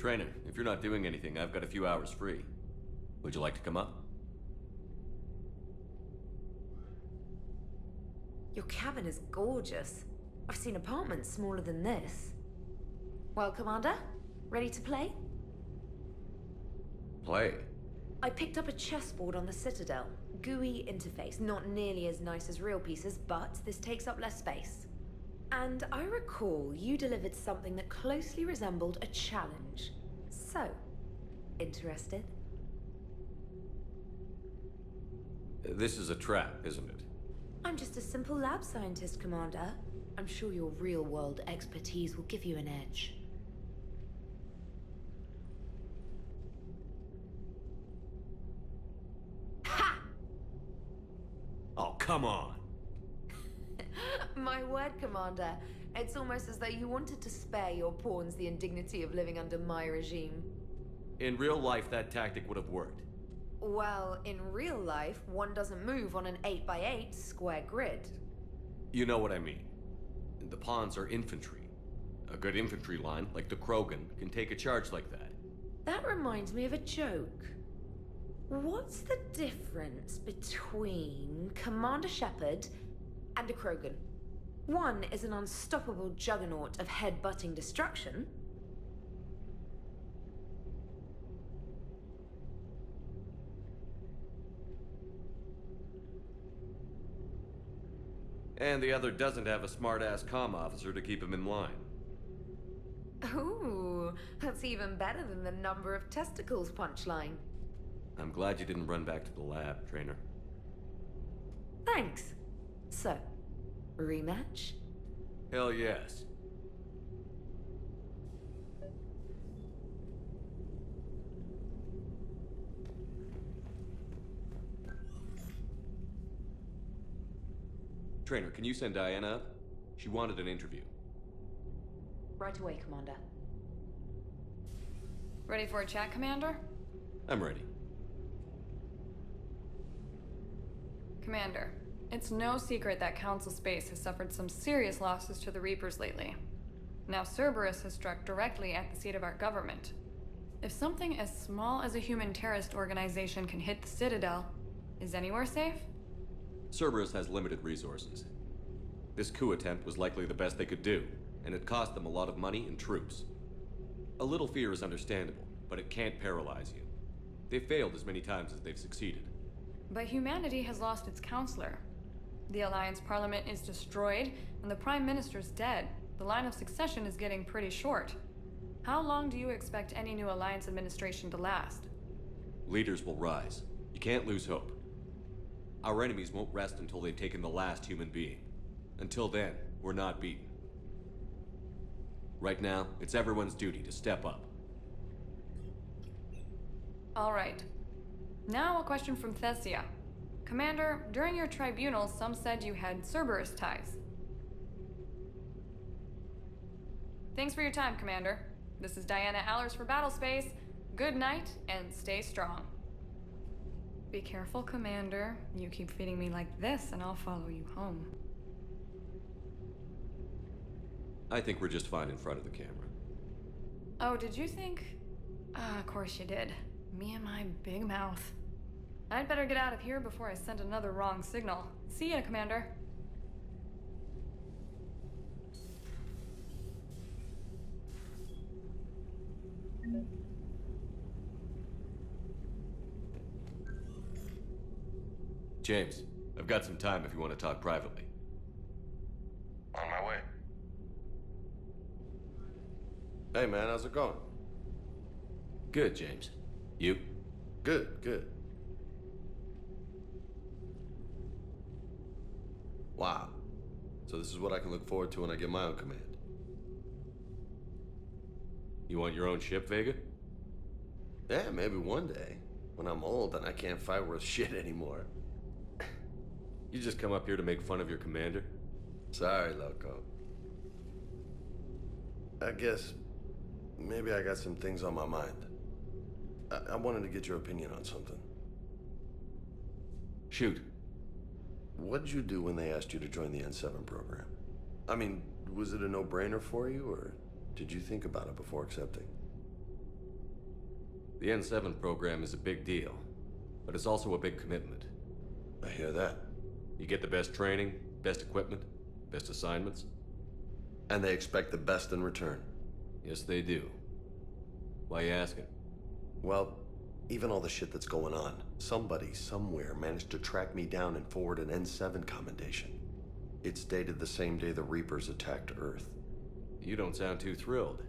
Trainer, if you're not doing anything, I've got a few hours free. Would you like to come up? Your cabin is gorgeous. I've seen apartments smaller than this. Well, Commander, ready to play? Play. I picked up a chessboard on the Citadel. GUI interface, not nearly as nice as real pieces, but this takes up less space. And I recall you delivered something that closely resembled a challenge. So, interested? This is a trap, isn't it? I'm just a simple lab scientist, Commander. I'm sure your real-world expertise will give you an edge. Ha! Oh, come on! My word, Commander. It's almost as though you wanted to spare your pawns the indignity of living under my regime. In real life, that tactic would have worked. Well, in real life, one doesn't move on an 8x8 square grid. You know what I mean. The pawns are infantry. A good infantry line, like the Krogan, can take a charge like that. That reminds me of a joke. What's the difference between Commander Shepard and a Krogan? One is an unstoppable juggernaut of head-butting destruction. And the other doesn't have a smart-ass comm officer to keep him in line. Ooh, that's even better than the number of testicles punchline. I'm glad you didn't run back to the lab, Trainer. Thanks. So, rematch? Hell yes. Trainer, can you send Diana up? She wanted an interview. Right away, Commander. Ready for a chat, Commander? I'm ready. Commander, it's no secret that Council Space has suffered some serious losses to the Reapers lately. Now Cerberus has struck directly at the seat of our government. If something as small as a human terrorist organization can hit the Citadel, is anywhere safe? Cerberus has limited resources. This coup attempt was likely the best they could do, and it cost them a lot of money and troops. A little fear is understandable, but it can't paralyze you. They've failed as many times as they've succeeded. But humanity has lost its counselor. The Alliance Parliament is destroyed, and the Prime Minister's dead. The line of succession is getting pretty short. How long do you expect any new Alliance administration to last? Leaders will rise. You can't lose hope. Our enemies won't rest until they've taken the last human being. Until then, we're not beaten. Right now, it's everyone's duty to step up. All right. Now a question from Thessia. Commander, during your tribunal, some said you had Cerberus ties. Thanks for your time, Commander. This is Diana Allers for Battlespace. Good night, and stay strong. Be careful, Commander. You keep feeding me like this, and I'll follow you home. I think we're just fine in front of the camera. Oh, did you think? Of course you did. Me and my big mouth. I'd better get out of here before I send another wrong signal. See ya, Commander. James, I've got some time if you want to talk privately. On my way. Hey man, how's it going? Good, James. You? Good, good. Wow. So this is what I can look forward to when I get my own command. You want your own ship, Vega? Yeah, maybe one day. When I'm old and I can't fight worth shit anymore. You just come up here to make fun of your commander? Sorry, Loco. I guess maybe I got some things on my mind. I wanted to get your opinion on something. Shoot. What did you do when they asked you to join the N7 program? I mean, was it a no-brainer for you, or did you think about it before accepting? The N7 program is a big deal, but it's also a big commitment. I hear that. You get the best training, best equipment, best assignments. And they expect the best in return. Yes, they do. Why you asking? Well, even all the shit that's going on, somebody somewhere managed to track me down and forward an N7 commendation. It's dated the same day the Reapers attacked Earth. You don't sound too thrilled.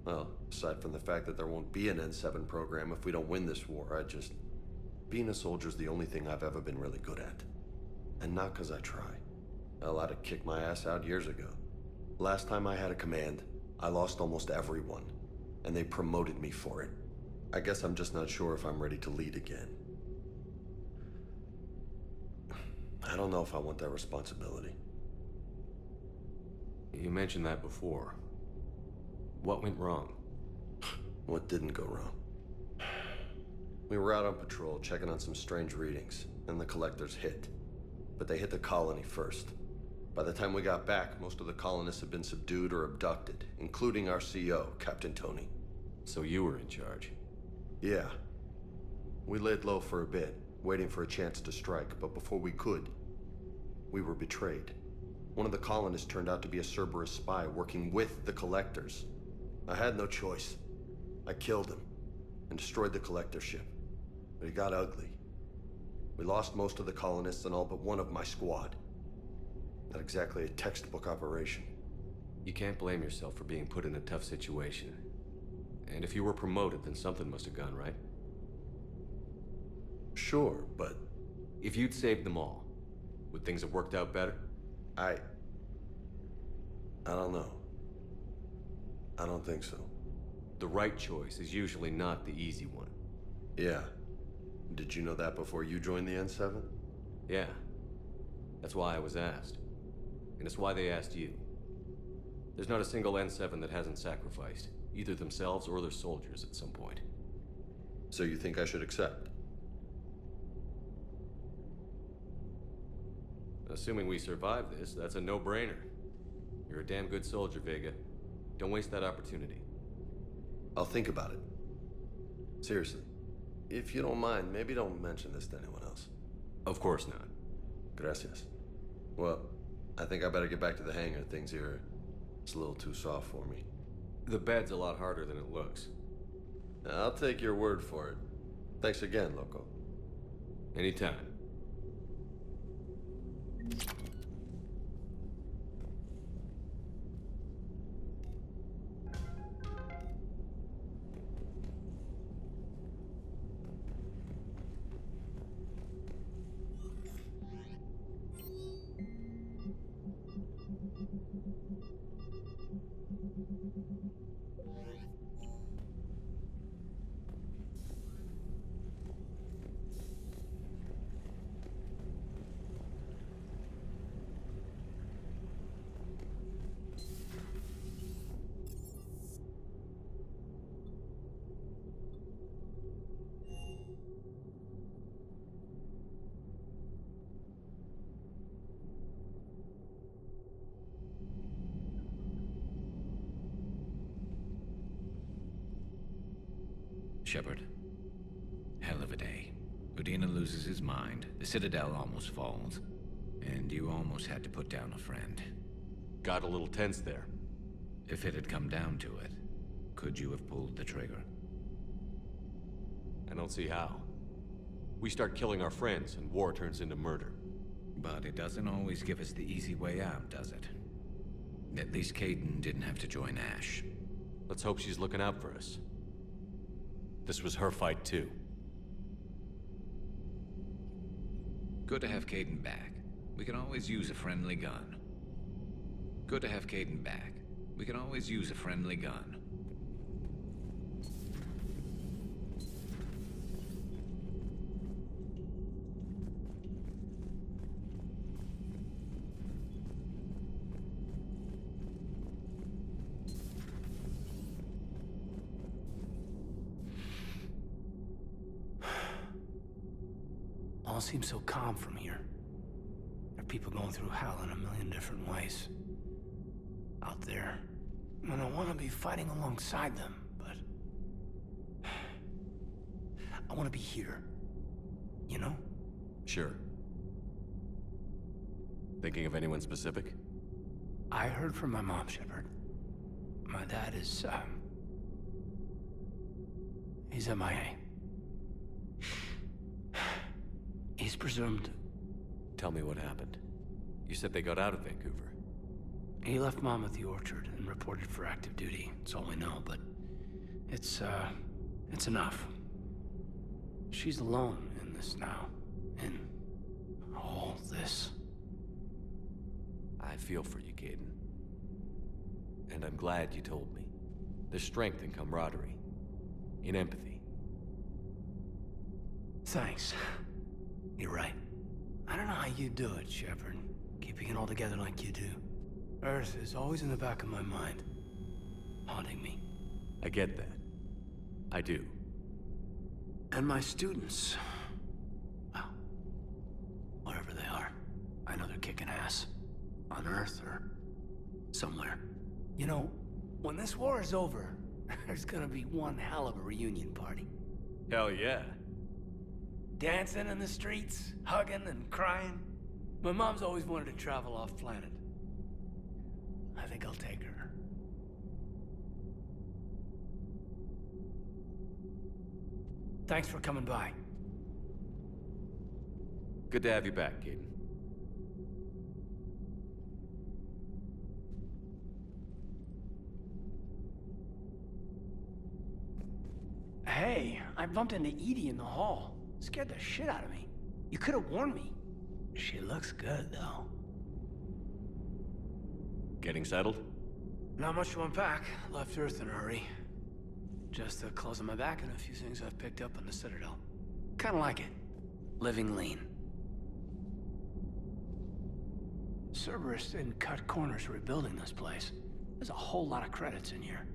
Well, aside from the fact that there won't be an N7 program if we don't win this war, being a soldier's the only thing I've ever been really good at. And not 'cause I try. Hell, I'd have kicked my ass out years ago. Last time I had a command, I lost almost everyone, and they promoted me for it. I guess I'm just not sure if I'm ready to lead again. I don't know if I want that responsibility. You mentioned that before. What went wrong? What didn't go wrong? We were out on patrol, checking on some strange readings, and the collectors hit. But they hit the colony first. By the time we got back, most of the colonists had been subdued or abducted, including our CO, Captain Tony. So you were in charge. Yeah. We laid low for a bit, waiting for a chance to strike, but before we could, we were betrayed. One of the colonists turned out to be a Cerberus spy working with the collectors. I had no choice. I killed him and destroyed the collector ship. But it got ugly. We lost most of the colonists and all but one of my squad. Not exactly a textbook operation. You can't blame yourself for being put in a tough situation. And if you were promoted, then something must have gone right. Sure, but If you'd saved them all, would things have worked out better? I don't know. I don't think so. The right choice is usually not the easy one. Yeah. Did you know that before you joined the N7? Yeah. That's why I was asked. And it's why they asked you. There's not a single N7 that hasn't sacrificed, either themselves or their soldiers at some point. So you think I should accept? Assuming we survive this, that's a no-brainer. You're a damn good soldier, Vega. Don't waste that opportunity. I'll think about it. Seriously. If you don't mind, maybe don't mention this to anyone else. Of course not. Gracias. Well, I think I better get back to the hangar. Things here, it's a little too soft for me. The bed's a lot harder than it looks. I'll take your word for it. Thanks again, Loco. Anytime. Shepard. Hell of a day. Udina loses his mind, the Citadel almost falls, and you almost had to put down a friend. Got a little tense there. If it had come down to it, could you have pulled the trigger? I don't see how. We start killing our friends, and war turns into murder. But it doesn't always give us the easy way out, does it? At least Kaidan didn't have to join Ash. Let's hope she's looking out for us. This was her fight, too. Good to have Kaidan back. We can always use a friendly gun. Good to have Kaidan back. We can always use a friendly gun. All seems so calm from here. There are people going through hell in a million different ways. Out there. And I want to be fighting alongside them, but... I want to be here. You know? Sure. Thinking of anyone specific? I heard from my mom, Shepard. My dad is, he's MIA. He's presumed... Tell me what happened. You said they got out of Vancouver. He left Mom at the orchard and reported for active duty. That's all we know, but it's enough. She's alone in this now. In all this. I feel for you, Caden. And I'm glad you told me. There's strength in camaraderie. In empathy. Thanks. You're right. I don't know how you do it, Shepard. Keeping it all together like you do. Earth is always in the back of my mind. Haunting me. I get that. I do. And my students. Well, wherever they are. I know they're kicking ass. On Earth or somewhere. You know, when this war is over, there's gonna be one hell of a reunion party. Hell yeah. Dancing in the streets, hugging and crying. My mom's always wanted to travel off planet. I think I'll take her. Thanks for coming by. Good to have you back, Caden. Hey, I bumped into Edie in the hall. Scared the shit out of me. You could have warned me. She looks good, though. Getting settled? Not much to unpack. Left Earth in a hurry. Just the clothes on my back and a few things I've picked up on the Citadel. Kinda like it. Living lean. Cerberus didn't cut corners rebuilding this place. There's a whole lot of credits in here.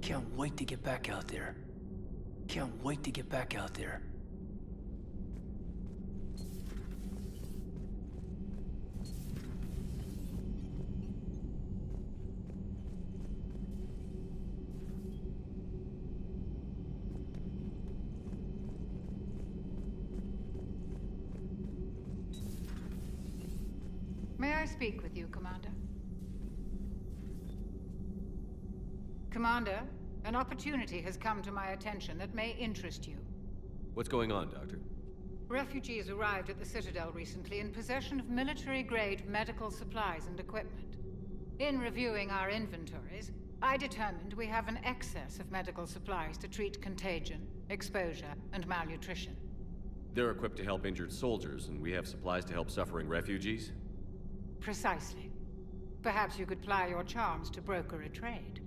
Can't wait to get back out there. Can't wait to get back out there. May I speak with you, Commander? Commander, an opportunity has come to my attention that may interest you. What's going on, Doctor? Refugees arrived at the Citadel recently in possession of military-grade medical supplies and equipment. In reviewing our inventories, I determined we have an excess of medical supplies to treat contagion, exposure, and malnutrition. They're equipped to help injured soldiers, and we have supplies to help suffering refugees? Precisely. Perhaps you could ply your charms to broker a trade.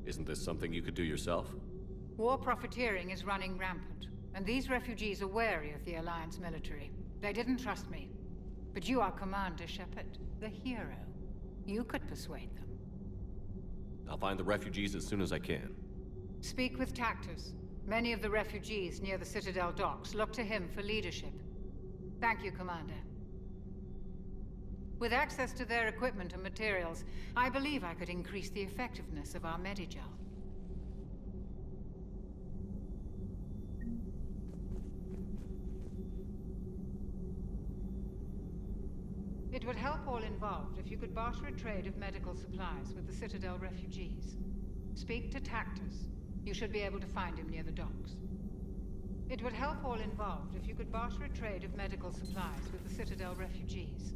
Isn't this something you could do yourself? War profiteering is running rampant, and these refugees are wary of the Alliance military. They didn't trust me. But you are Commander Shepard, the hero. You could persuade them. I'll find the refugees as soon as I can. Speak with Tactus. Many of the refugees near the Citadel docks look to him for leadership. Thank you, Commander. With access to their equipment and materials, I believe I could increase the effectiveness of our Medigel. It would help all involved if you could barter a trade of medical supplies with the Citadel refugees. Speak to Tactus. You should be able to find him near the docks. It would help all involved if you could barter a trade of medical supplies with the Citadel refugees.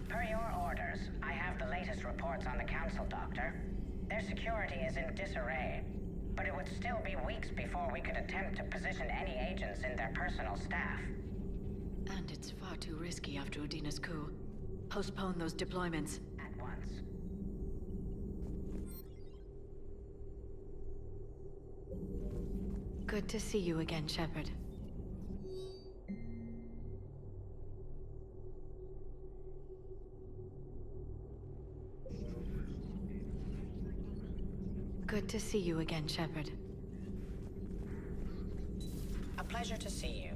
Per your orders, I have the latest reports on the Council, Doctor. Their security is in disarray, but it would still be weeks before we could attempt to position any agents in their personal staff. And it's far too risky after Udina's coup. Postpone those deployments. At once. Good to see you again, Shepard. Good to see you again, Shepard. A pleasure to see you.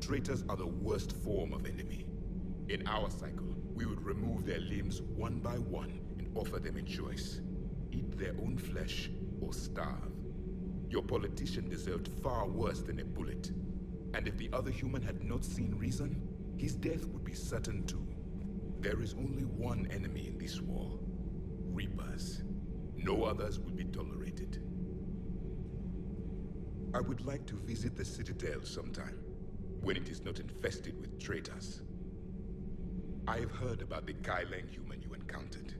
Traitors are the worst form of enemy. In our cycle, we would remove their limbs one by one and offer them a choice. Eat their own flesh or starve. Your politician deserved far worse than a bullet. And if the other human had not seen reason, his death would be certain too. There is only one enemy in this war. Reapers. No others will be tolerated. I would like to visit the Citadel sometime, when it is not infested with traitors. I have heard about the Kaileng human you encountered.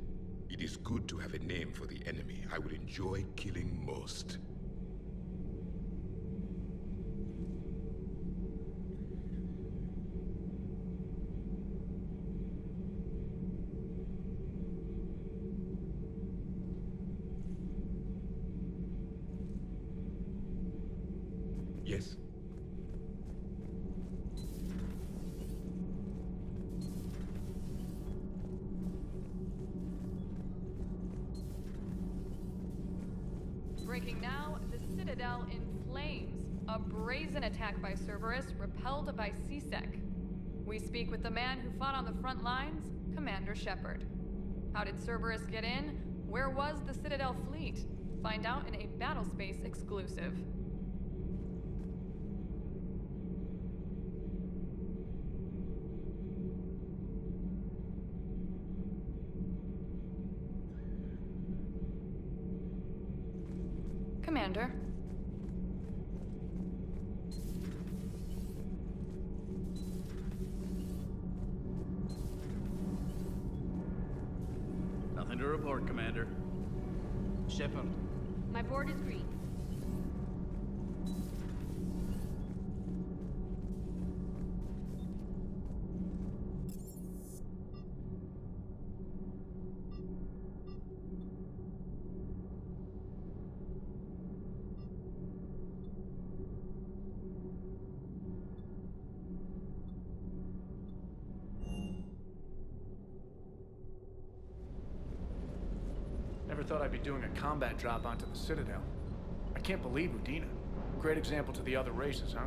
It is good to have a name for the enemy I would enjoy killing most. Yes? Breaking now, the Citadel in flames. A brazen attack by Cerberus, repelled by C-Sec. We speak with the man who fought on the front lines, Commander Shepard. How did Cerberus get in? Where was the Citadel fleet? Find out in a Battlespace exclusive. Commander. Nothing to report, Commander. Shepard. My board is green. Never thought I'd be doing a combat drop onto the Citadel. I can't believe Udina. Great example to the other races, huh?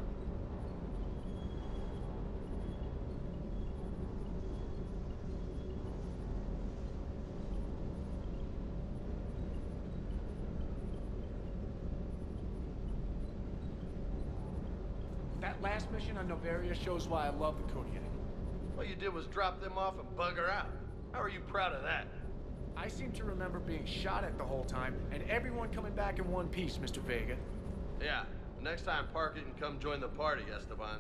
That last mission on Noveria shows why I love the Kodiak. All you did was drop them off and bugger out. How are you proud of that? I seem to remember being shot at the whole time, and everyone coming back in one piece, Mr. Vega. Yeah, next time park it and come join the party, Esteban.